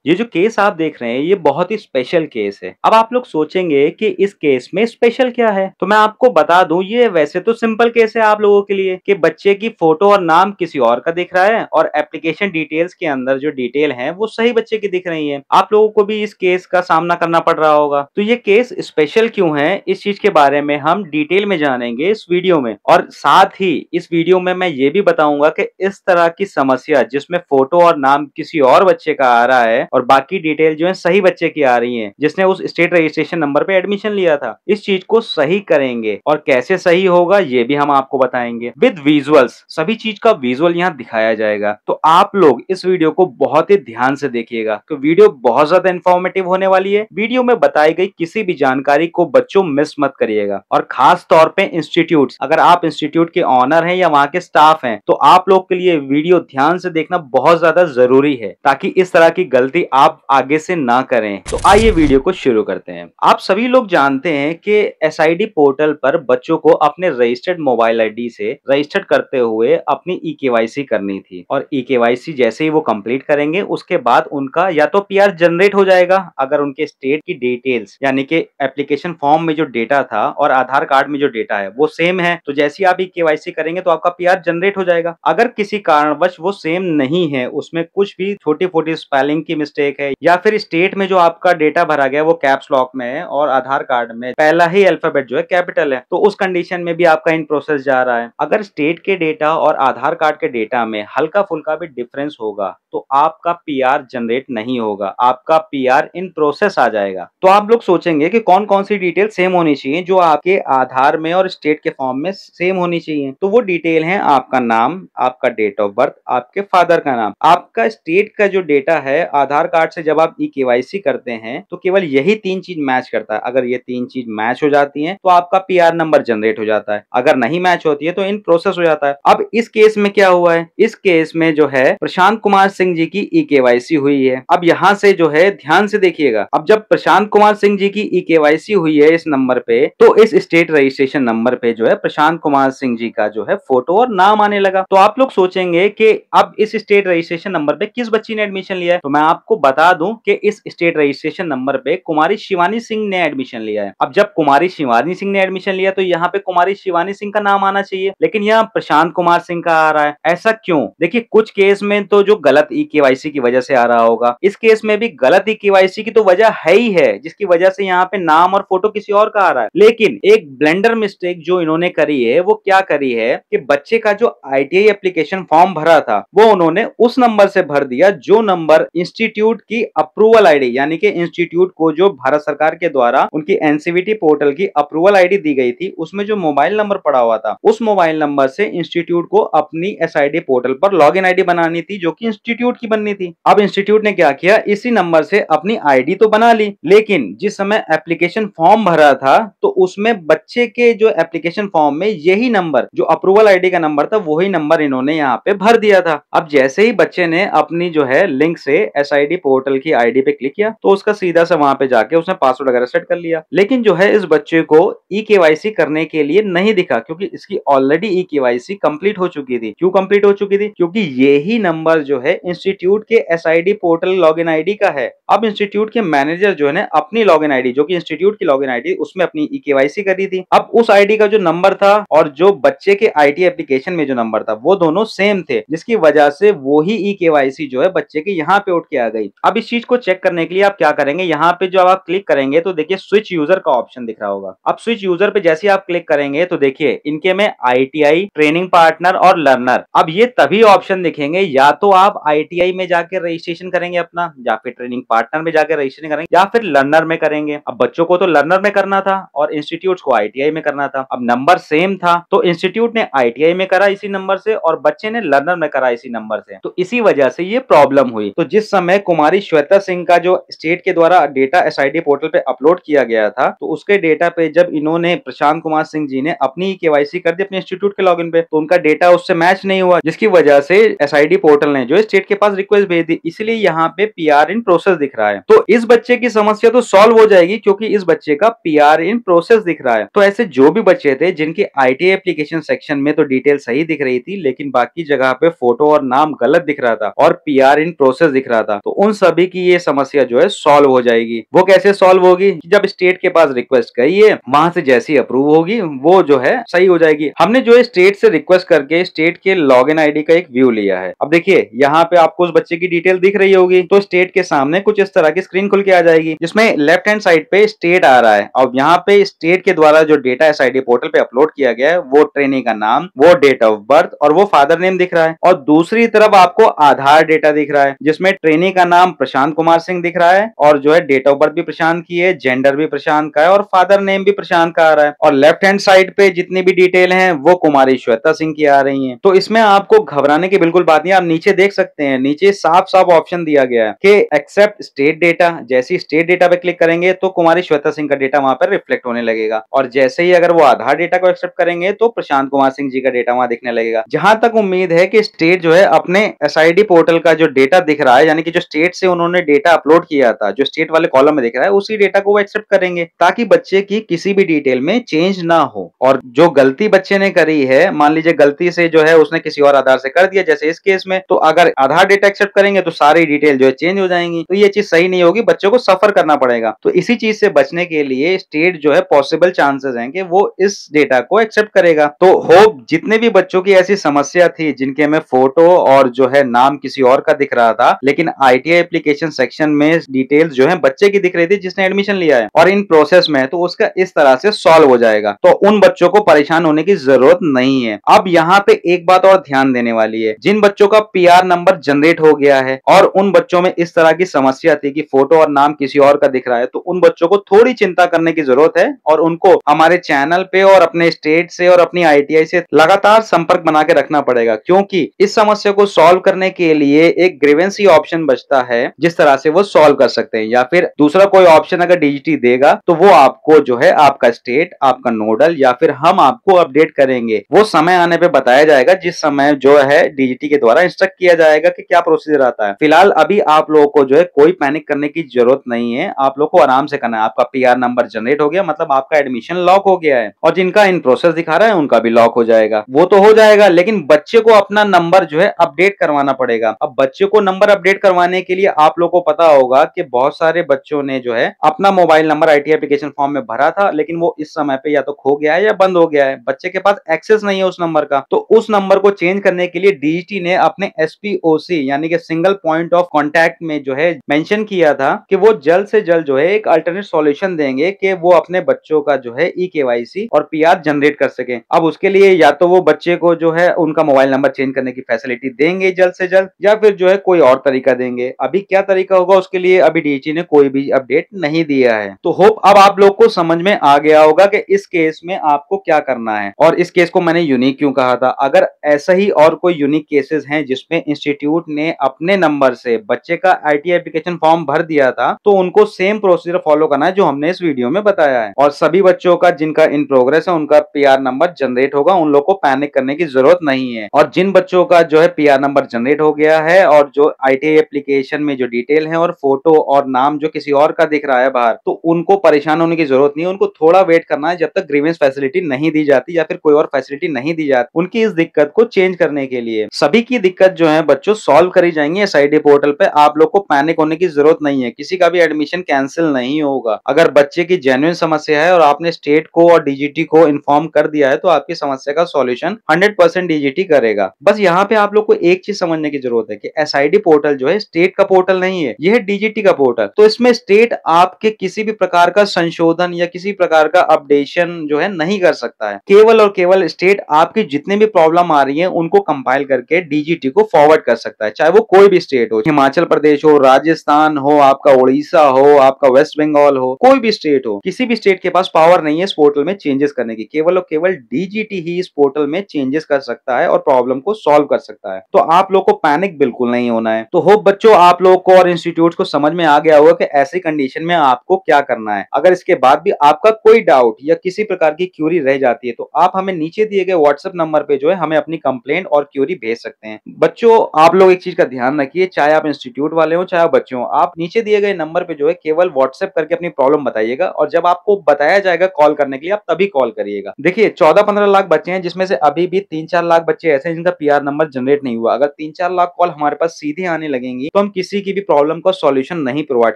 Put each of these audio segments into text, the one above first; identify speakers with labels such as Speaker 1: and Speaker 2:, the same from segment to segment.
Speaker 1: ये जो केस आप देख रहे हैं ये बहुत ही स्पेशल केस है। अब आप लोग सोचेंगे कि इस केस में स्पेशल क्या है, तो मैं आपको बता दूं ये वैसे तो सिंपल केस है आप लोगों के लिए कि बच्चे की फोटो और नाम किसी और का दिख रहा है और एप्लीकेशन डिटेल्स के अंदर जो डिटेल है वो सही बच्चे की दिख रही है। आप लोगों को भी इस केस का सामना करना पड़ रहा होगा। तो ये केस स्पेशल क्यों है इस चीज के बारे में हम डिटेल में जानेंगे इस वीडियो में, और साथ ही इस वीडियो में मैं ये भी बताऊंगा कि इस तरह की समस्या जिसमें फोटो और नाम किसी और बच्चे का आ रहा है और बाकी डिटेल जो है सही बच्चे की आ रही है जिसने उस स्टेट रजिस्ट्रेशन नंबर पे एडमिशन लिया था, इस चीज को सही करेंगे और कैसे सही होगा ये भी हम आपको बताएंगे विद विजुअल्स। सभी चीज का विजुअल यहाँ दिखाया जाएगा, तो आप लोग इस वीडियो को बहुत ही ध्यान से देखिएगा। तो वीडियो बहुत ज्यादा इंफॉर्मेटिव होने वाली है। वीडियो में बताई गई किसी भी जानकारी को बच्चों मिस मत करिएगा, और खास तौर पे इंस्टीट्यूट, अगर आप इंस्टीट्यूट के ऑनर हैं या वहां के स्टाफ हैं तो आप लोग के लिए वीडियो ध्यान से देखना बहुत ज्यादा जरूरी है ताकि इस तरह की गलती आप आगे से ना करें। तो आइए वीडियो को शुरू करते हैं। आप सभी लोग जानते हैं कि एसआईडी पोर्टल पर बच्चों को अपने रजिस्टर्ड मोबाइल आईडी से रजिस्टर्ड करते हुए अपनी ई केवाईसी करनी थी, और ई केवाईसी जैसे ही वो कंप्लीट करेंगे उसके बाद उनका या तो पीआर जनरेट हो जाएगा अगर उनके स्टेट की डिटेल्स यानी कि एप्लीकेशन फॉर्म में जो डेटा था और आधार कार्ड में जो डेटा है वो सेम है, तो जैसे ही आप ई केवाईसी करेंगे तो आपका पीआर जनरेट हो जाएगा। अगर किसी कारणवश वो सेम नहीं है, उसमें कुछ भी छोटी फोटी स्पेलिंग की मिस्टेक है या फिर स्टेट में जो आपका डेटा भरा गया वो कैप्स लॉक में है और आधार कार्ड में पहला ही अल्फाबेट जो है कैपिटल है, तो उस कंडीशन में भी आपका इन प्रोसेस जा रहा है। अगर स्टेट के डेटा और आधार कार्ड के डेटा में हल्का फुल्का भी डिफरेंस होगा तो आपका पीआर जनरेट नहीं होगा, आपका पीआर इन प्रोसेस आ जाएगा। तो आप लोग सोचेंगे कि कौन कौन सी डिटेल सेम होनी चाहिए जो आपके आधार में और स्टेट के फॉर्म में सेम होनी चाहिए, तो वो डिटेल है आपका नाम, आपका डेट ऑफ बर्थ, आपके फादर का नाम, आपका स्टेट का जो डेटा है आधार कार्ड से जब आप ई केवाईसी करते हैं तो केवल यही तीन चीज मैच करता है। अगर ये तीन चीज मैच हो जाती हैं तो आपका पीआर नंबर जनरेट हो जाता है, अगर नहीं मैच होती है तो इन प्रोसेस हो जाता है। अब इस केस में क्या हुआ है, इस केस में जो है प्रशांत कुमार सिंह जी की ई केवाईसी हुई है। अब यहाँ से जो है ध्यान से देखिएगा, अब जब प्रशांत कुमार सिंह जी की ई केवाईसी हुई है इस नंबर पे, तो इस स्टेट रजिस्ट्रेशन नंबर पे जो है प्रशांत कुमार सिंह जी का जो है फोटो और नाम आने लगा। तो आप लोग सोचेंगे कि अब इस स्टेट रजिस्ट्रेशन नंबर पे किस बच्ची ने एडमिशन लिया है, तो मैं आपको बता दूं कि इस स्टेट रजिस्ट्रेशन नंबर पे कुमारी शिवानी सिंह ने एडमिशन लिया है। अब जब कुमारी शिवानी सिंह ने एडमिशन लिया तो यहाँ पे कुमारी शिवानी सिंह का नाम आना चाहिए, लेकिन यहाँ प्रशांत कुमार सिंह का आ रहा है। ऐसा क्यों? देखिए कुछ केस में तो जो गलत ई केवाईसी की वजह से आ रहा होगा, इस केस में भी गलत ई केवाईसी की तो वजह है ही है जिसकी वजह से यहाँ पे नाम और फोटो किसी और का आ रहा है। लेकिन एक ब्लेंडर मिस्टेक जो इन्होंने करी है वो क्या करी है कि बच्चे का जो आईटीआई एप्लीकेशन फॉर्म भरा था वो उन्होंने उस नंबर से भर दिया जो नंबर इंस्टीट्यूट की अप्रूवल आईडी यानी कि इंस्टीट्यूट को जो भारत सरकार के द्वारा उनकी एनसीवीटी पोर्टल की अप्रूवल आईडी दी गई थी उसमें जो मोबाइल नंबर पड़ा हुआ था उस मोबाइल नंबर से इंस्टीट्यूट को अपनी एसआईडी पोर्टल पर लॉगिन आईडी बनानी थी जो कि इंस्टीट्यूट की बननी थी। अब इंस्टीट्यूट ने क्या किया, इसी नंबर से अपनी आईडी तो बना ली, लेकिन जिस समय एप्लीकेशन फॉर्म भरा था तो उसमें बच्चे के जो एप्लीकेशन फॉर्म में यही नंबर जो अप्रूवल आईडी का नंबर था वही नंबर इन्होंने यहाँ पे भर दिया था। अब जैसे ही बच्चे ने अपनी जो है लिंक से एसआईडी पोर्टल की आईडी पे क्लिक किया तो उसका सीधा सा वहां पे जाके उसने पासवर्ड वगैरह सेट कर लिया, लेकिन जो है इस बच्चे को ई केवाईसी करने के लिए नहीं दिखा क्योंकि इसकी ऑलरेडी ई केवाईसी कंप्लीट हो चुकी थी। क्यों कंप्लीट हो चुकी थी? क्योंकि यही नंबर जो है इंस्टीट्यूट के एसआईडी पोर्टल लॉगिन आईडी का है। अब इंस्टीट्यूट के मैनेजर जो है ना अपनी लॉगिन आईडी जो कि इंस्टीट्यूट की लॉगिन आईडी उसमें अपनी ई केवाईसी करी थी। अब उस आईडी का जो नंबर था और जो बच्चे के आईटी एप्लीकेशन में जो नंबर था वो दोनों सेम थे, जिसकी वजह से वो ही ई केवाईसी जो है बच्चे के यहाँ पे उठ के आ गई। अब इस चीज को चेक करने के लिए आप क्या करेंगे, यहाँ पे जो आप क्लिक करेंगे तो देखिए स्विच यूजर का ऑप्शन दिख रहा होगा। अब स्विच यूजर पे जैसे आप क्लिक करेंगे तो देखिए इनके में आईटीआई, ट्रेनिंग पार्टनर और लर्नर, अब ये तभी ऑप्शन दिखेंगे या तो आप आईटीआई में जाके रजिस्ट्रेशन करेंगे अपना, या फिर ट्रेनिंग पार्टनर में जाकर रजिस्ट्रेशन करेंगे, या फिर लर्नर में करेंगे। अब बच्चों को तो लर्नर में करना था और इंस्टीट्यूट को आईटीआई में करना था। अब नंबर सेम था तो इंस्टीट्यूट ने आईटीआई में करा इसी नंबर से और बच्चे ने लर्नर में करा इसी नंबर से, तो इसी वजह से ये प्रॉब्लम हुई। तो जिस समय कुमारी श्वेता सिंह का जो स्टेट के द्वारा डेटा एसआईडी पोर्टल पे अपलोड किया गया था तो उसके डेटा पे जब इन्होंने प्रशांत कुमार सिंह जी ने अपनी केवाईसी कर दी अपने इंस्टीट्यूट के लॉगिन पे तो उनका डेटा उससे मैच नहीं हुआ, जिसकी वजह से एसआईडी पोर्टल ने जो स्टेट के पास रिक्वेस्ट भेज दी, इसलिए यहाँ पे पीआर इन प्रोसेस दिख रहा है। तो इस बच्चे की समस्या तो सॉल्व हो जाएगी क्योंकि इस बच्चे का पीआर इन प्रोसेस दिख रहा है। तो ऐसे जो भी बच्चे थे जिनके आईटी एप्लीकेशन सेक्शन में तो डिटेल सही दिख रही थी लेकिन बाकी जगह पे फोटो और नाम गलत दिख रहा था और पीआर इन प्रोसेस दिख रहा था, तो उन सभी की ये समस्या जो है सॉल्व हो जाएगी। वो कैसे सॉल्व होगी? जब स्टेट के पास रिक्वेस्ट करी है, वहां से जैसी अप्रूव होगी वो जो है सही हो जाएगी। हमने जो है स्टेट से रिक्वेस्ट करके स्टेट के लॉगिन आईडी का एक व्यू लिया है। अब देखिए यहाँ पे आपको उस बच्चे की डिटेल दिख रही होगी, तो स्टेट के सामने कुछ इस तरह की स्क्रीन खुल के आ जाएगी, जिसमें लेफ्ट हैंड साइड पे स्टेट आ रहा है। अब यहाँ पे स्टेट के द्वारा जो डेटा एसआईडी पोर्टल पे अपलोड किया गया है, वो ट्रेनी का नाम, वो डेट ऑफ बर्थ और वो फादर नेम दिख रहा है। और दूसरी तरफ आपको आधार डेटा दिख रहा है, जिसमें ट्रेनी का नाम प्रशांत कुमार सिंह दिख रहा है और जो है डेट ऑफ बर्थ भी प्रशांत की है, जेंडर भी प्रशांत का है और फादर नेम भी प्रशांत का आ रहा है। और लेफ्ट हैंड साइड पे जितनी भी डिटेल है वो कुमारी श्वेता सिंह की आ रही है। तो इसमें आपको घबराने की बिल्कुल बात नहीं। आप नीचे देख सकते हैं, नीचे साफ साफ ऑप्शन दिया गया है कि एक्सेप्ट स्टेट डेटा। जैसे स्टेट डेटा पे क्लिक करेंगे तो कुमारी श्वेता सिंह का डेटा वहां पर रिफ्लेक्ट होने लगेगा, और जैसे ही अगर वो आधार डेटा को एक्सेप्ट करेंगे तो प्रशांत कुमार सिंह जी का डेटा वहां दिखने लगेगा। जहां तक उम्मीद है कि स्टेट जो है अपने एसआईडी पोर्टल का जो डेटा दिख रहा है, यानी कि जो स्टेट से उन्होंने डेटा अपलोड किया था, जो स्टेट वाले कॉलम में दिख रहा है, उसी डेटा को वो एक्सेप्ट करेंगे, ताकि बच्चे की किसी भी डिटेल में चेंज ना हो। और जो गलती बच्चे ने करी है, मान लीजिए गलती से जो है उसने किसी और आधार से कर दिया, जैसे इस केस में, तो अगर आधार डेटा एक्सेप्ट करेंगे तो सारी डिटेल जो है चेंज हो जाएंगी। तो ये चीज सही नहीं होगी, बच्चों को सफर करना पड़ेगा। तो इसी चीज से बचने के लिए स्टेट जो है पॉसिबल चांसेस हैं कि वो इस डेटा को एक्सेप्ट करेगा। तो होप जितने भी बच्चों की ऐसी समस्या थी जिनके में फोटो और जो है नाम किसी और का दिख रहा था, लेकिन आईटीआई एप्लीकेशन सेक्शन में डिटेल्स जो है बच्चे की दिख रही थी जिसने एडमिशन लिया है और इन प्रोसेस में, तो उसका इस तरह से सॉल्व हो जाएगा। तो उन बच्चों को परेशान होने की जरूरत नहीं है। अब यहाँ पे एक बात और ध्यान देने वाली है, जिन बच्चों का पीआर नंबर जनरेट हो गया है और उन बच्चों में इस तरह की समस्या थी कि फोटो और नाम किसी और का दिख रहा है, तो उन बच्चों को थोड़ी चिंता करने की जरूरत है और उनको हमारे चैनल पे और अपने स्टेट से और अपनी आईटीआई से लगातार संपर्क बना के रखना पड़ेगा, क्योंकि इस समस्या को सॉल्व करने के लिए एक ग्रीवेंसी ऑप्शन बचता है जिस तरह से वो सॉल्व कर सकते हैं। या फिर दूसरा कोई ऑप्शन अगर डीजीटी देगा तो वो आपको जो है आपका स्टेट, आपका नोडल या फिर हम आपको अपडेट करेंगे। वो समय आने पे बताया जाएगा जिस समय जो है डीजीटी के द्वारा इंस्ट्रक्ट किया जाएगा कि क्या प्रोसीजर आता है। फिलहाल अभी आप लोगों को जो है कोई पैनिक करने की जरूरत नहीं है, आप लोग को आराम से करना है। आपका पीआर नंबर जनरेट हो गया, मतलब आपका एडमिशन लॉक हो गया है, और जिनका इन प्रोसेस दिखा रहा है उनका भी लॉक हो जाएगा। वो तो हो जाएगा, लेकिन बच्चे को अपना नंबर जो है अपडेट करवाना पड़ेगा। अब बच्चे को नंबर अपडेट करवाने के लिए आप लोग को पता होगा कि बहुत सारे बच्चों ने जो है अपना mobile number IT application form में भरा था, लेकिन वो इस समय पे या तो खो गया है या बंद हो गया है, बच्चे के पास एक्सेस नहीं है उस नंबर का। तो उस नंबर को चेंज करने के लिए डीजीटी ने अपने एसपीओसी यानी कि सिंगल पॉइंट ऑफ कॉन्टैक्ट में जो है मेंशन किया था कि वो जल्द से जल्द जो है एक अल्टरनेट सॉल्यूशन देंगे कि वो अपने बच्चों का जो है ई-केवाईसी और पीआर जनरेट कर सके। अब उसके लिए या तो वो बच्चे को जो है उनका मोबाइल नंबर चेंज करने की फैसिलिटी देंगे जल्द से जल्द, या फिर जो है कोई और तरीका देंगे। अभी क्या तरीका होगा उसके लिए अभी डीजीटी ने कोई भी अपडेट नहीं दिया है। तो होप अब आप लोग को समझ में आ गया होगा कि इस केस में आपको क्या करना है, और इस केस को मैंने यूनिक क्यों कहा था। अगर ऐसा ही और कोई यूनिक केसेस हैं जिसमें इंस्टीट्यूट ने अपने नंबर से बच्चे का आईटी एप्लीकेशन फॉर्म भर दिया था, तो उनको सेम प्रोसीजर फॉलो करना है जो हमने इस वीडियो में बताया है। और सभी बच्चों का जिनका इन प्रोग्रेस है उनका पीआर नंबर जनरेट होगा, उन लोग को पैनिक करने की जरूरत नहीं है। और जिन बच्चों का जो है पीआर नंबर जनरेट हो गया है और जो आईटीआई एप्लीकेशन में जो डिटेल है और फोटो और नाम जो किसी और का दिख रहा है बाहर, तो उनको परेशान होने की जरूरत नहीं है। उनको थोड़ा वेट करना है जब तक ग्रीवेंस फैसिलिटी नहीं दी जाती या फिर कोई और फैसिलिटी नहीं दी जाती उनकी इस दिक्कत को चेंज करने के लिए। सभी की दिक्कत जो है बच्चों सॉल्व करी जाएंगी एसआईडी पोर्टल पे। आप लोग को पैनिक होने की जरूरत नहीं है, किसी का भी एडमिशन कैंसिल नहीं होगा। अगर बच्चे की जेन्युइन समस्या है और आपने स्टेट को और डीजीटी को इन्फॉर्म कर दिया है, तो आपकी समस्या का सॉल्यूशन 100% डीजीटी करेगा। बस यहाँ पे आप लोग को एक चीज समझने की जरूरत है कि एसआईडी पोर्टल जो है स्टेट का पोर्टल नहीं है, यह है डीजीटी का पोर्टल। तो इसमें स्टेट आपके किसी भी प्रकार का संशोधन या किसी प्रकार का अपडेशन जो है नहीं कर सकता है। केवल और केवल स्टेट आपकी जितने भी प्रॉब्लम आ रही है उनको कंपाइल करके डीजीटी को फॉरवर्ड कर सकता है, चाहे वो कोई भी स्टेट हो, हिमाचल प्रदेश हो, राजस्थान हो, आपका उड़ीसा हो, आपका वेस्ट बंगाल हो, कोई भी स्टेट हो। किसी भी स्टेट के पास पावर नहीं है इस पोर्टल में चेंजेस करने की, केवल और केवल डीजीटी ही इस पोर्टल में चेंजेस कर सकता है और प्रॉब्लम को सॉल्व कर सकता है। तो आप लोग को पैनिक बिल्कुल नहीं होना है। तो होप बच्चों आप लोग को और इंस्टीट्यूट को समझ में आ गया होगा कि ऐसी कंडीशन में आपको क्या करना है। अगर इसके बाद भी आपका कोई डाउट या किसी प्रकार की क्यूरी रह जाती है, तो आप हमें नीचे दिए गए व्हाट्सएप नंबर पे जो है हमें अपनी कंप्लेंट और क्यूरी भेज सकते हैं। बच्चों आप लोग एक चीज का ध्यान रखिए, चाहे आप इंस्टीट्यूट वाले हो चाहे आप बच्चे हो, आप नीचे दिए गए नंबर पे जो है केवल व्हाट्सएप करके अपनी प्रॉब्लम बताइएगा, और जब आपको बताया जाएगा कॉल करने के लिए आप तभी कॉल करिएगा। देखिए 14-15 लाख बच्चे हैं, जिसमें से अभी भी 3-4 लाख बच्चे ऐसे हैं जिनका पीआर नंबर जनरेट नहीं हुआ। अगर 3-4 लाख कॉल हमारे पास सीधे आने लगेंगी तो हम किसी की भी प्रॉब्लम का सॉल्यूशन नहीं प्रोवाइड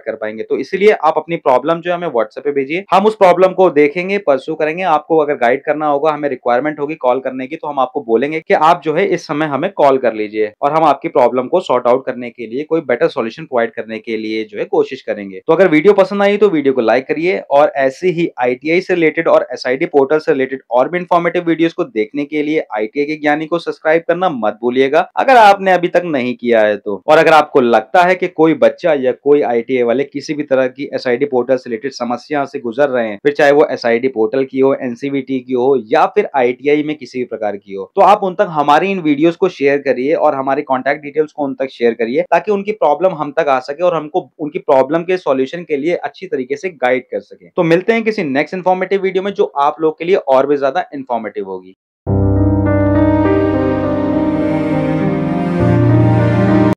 Speaker 1: कर पाएंगे। तो इसलिए आप अपनी प्रॉब्लम जो है हमें व्हाट्सएप पे भेजिए, हम उस प्रॉब्लम को देखेंगे, परस्यू करेंगे। आपको अगर गाइड करना होगा, हमें रिक्वायरमेंट होगी कॉल करने की, तो हम आपको बोलेंगे कि आप जो है इस समय हमें कॉल कर लीजिए और हम आपकी प्रॉब्लम को सॉर्ट आउट करने के लिए कोई बेटर सॉल्यूशन प्रोवाइड करने के लिए जो है कोशिश करेंगे। तो अगर वीडियो पसंद आई तो वीडियो को लाइक करिए और ऐसे ही आईटीआई से रिलेटेड और एसआईडी पोर्टल से रिलेटेड और भी इंफॉर्मेटिव वीडियोस को देखने के लिए आईटीआई के ज्ञानी को सब्सक्राइब करना मत भूलिएगा, अगर आपने अभी तक नहीं किया है तो। और अगर आपको लगता है कि कोई बच्चा या कोई आईटीआई वाले किसी भी तरह की एसआईडी पोर्टल से रिलेटेड समस्या से गुजर रहे हैं, फिर चाहे वो एसआईडी पोर्टल की हो, एनसीवीटी की हो या फिर आईटीआई में किसी भी प्रकार की हो, तो आप उन तक हमारी इन वीडियोस को शेयर करिए और हमारी कॉन्टैक्ट डिटेल्स को उन तक शेयर करिए, ताकि उनकी प्रॉब्लम हम तक आ सके और हमको उनकी प्रॉब्लम के सॉल्यूशन के लिए अच्छी तरीके से गाइड कर सके। तो मिलते हैं किसी नेक्स्ट इन्फॉर्मेटिव वीडियो में जो आप लोग के लिए और भी ज्यादा इन्फॉर्मेटिव होगी।